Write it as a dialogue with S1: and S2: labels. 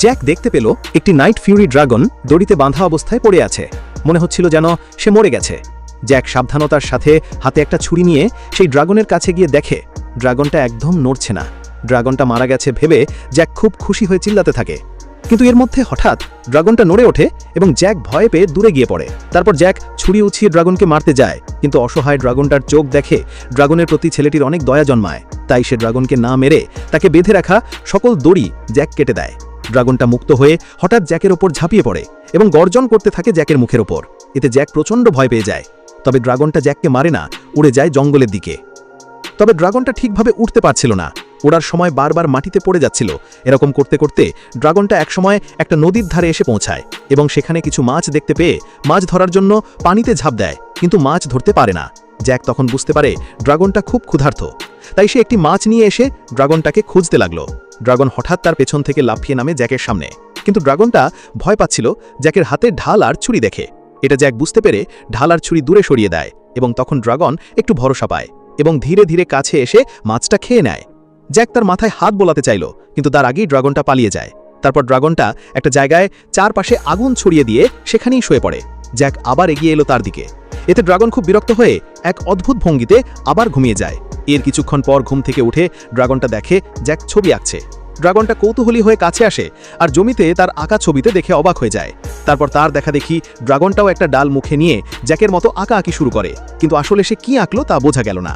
S1: Jack দেখতে পেল একটি নাইট ফিউরি ড্রাগন দড়িতে বাঁধা অবস্থায় পড়ে আছে। মনে হচ্ছিল যেন সে মরে গেছে। জ্যাক সাবধানতার সাথে হাতে একটা ছুরি নিয়ে সেই ড্রাগনের কাছে গিয়ে দেখে ড্রাগনটা একদম নড়ছে না। ড্রাগনটা মারা গেছে ভেবে জ্যাক খুব খুশি হয়ে চিল্লাতে থাকে। কিন্তু এর মধ্যে হঠাৎ ড্রাগনটা নড়ে ওঠে এবং জ্যাক ভয় পেয়ে দূরে গিয়ে পড়ে। তারপর জ্যাক ছুরি উছিয়ে ড্রাগনকে মারতে যায়, কিন্তু অসহায় ড্রাগনটার চোখ দেখে ড্রাগনের প্রতি ছেলেটির অনেক দয়া জন্মায়। তাই সে ড্রাগনকে না মেরে তাকে বেঁধে রাখা সকল দড়ি জ্যাক কেটে দেয়। ড্রাগনটা মুক্ত হয়ে হঠাৎ জ্যাকের ওপর ঝাঁপিয়ে পড়ে এবং গর্জন করতে থাকে জ্যাকের মুখের ওপর। এতে জ্যাক প্রচণ্ড ভয় পেয়ে যায়। তবে ড্রাগনটা জ্যাককে মারে না, উড়ে যায় জঙ্গলের দিকে। তবে ড্রাগনটা ঠিকভাবে উঠতে পারছিল না, ওড়ার সময় বারবার মাটিতে পড়ে যাচ্ছিল। এরকম করতে করতে ড্রাগনটা একসময় একটা নদীর ধারে এসে পৌঁছায় এবং সেখানে কিছু মাছ দেখতে পেয়ে মাছ ধরার জন্য পানিতে ঝাঁপ দেয়, কিন্তু মাছ ধরতে পারে না। জ্যাক তখন বুঝতে পারে ড্রাগনটা খুব ক্ষুধার্ত। তাই সে একটি মাছ নিয়ে এসে ড্রাগনটাকে খুঁজতে লাগলো। ড্রাগন হঠাৎ তার পেছন থেকে লাফিয়ে নামে জ্যাকের সামনে, কিন্তু ড্রাগনটা ভয় পাচ্ছিল জ্যাকের হাতে ঢাল আর ছুরি দেখে। এটা জ্যাক বুঝতে পেরে ঢাল আর ছুরি দূরে সরিয়ে দেয় এবং তখন ড্রাগন একটু ভরসা পায় এবং ধীরে ধীরে কাছে এসে মাছটা খেয়ে নেয়। জ্যাক তার মাথায় হাত বোলাতে চাইল, কিন্তু তার আগেই ড্রাগনটা পালিয়ে যায়। তারপর ড্রাগনটা একটা জায়গায় চারপাশে আগুন ছড়িয়ে দিয়ে সেখানেই শুয়ে পড়ে। জ্যাক আবার এগিয়ে এলো তার দিকে। এতে ড্রাগন খুব বিরক্ত হয়ে এক অদ্ভুত ভঙ্গিতে আবার ঘুমিয়ে যায়। এর কিছুক্ষণ পর ঘুম থেকে উঠে ড্রাগনটা দেখে জ্যাক ছবি আঁকছে। ড্রাগনটা কৌতূহলী হয়ে কাছে আসে আর জমিতে তার আঁকা ছবিতে দেখে অবাক হয়ে যায়। তারপর তার দেখা দেখি ড্রাগনটাও একটা ডাল মুখে নিয়ে জ্যাকের মতো আঁকা আঁকি শুরু করে, কিন্তু আসলে সে কি আঁকলো তা বোঝা গেল না।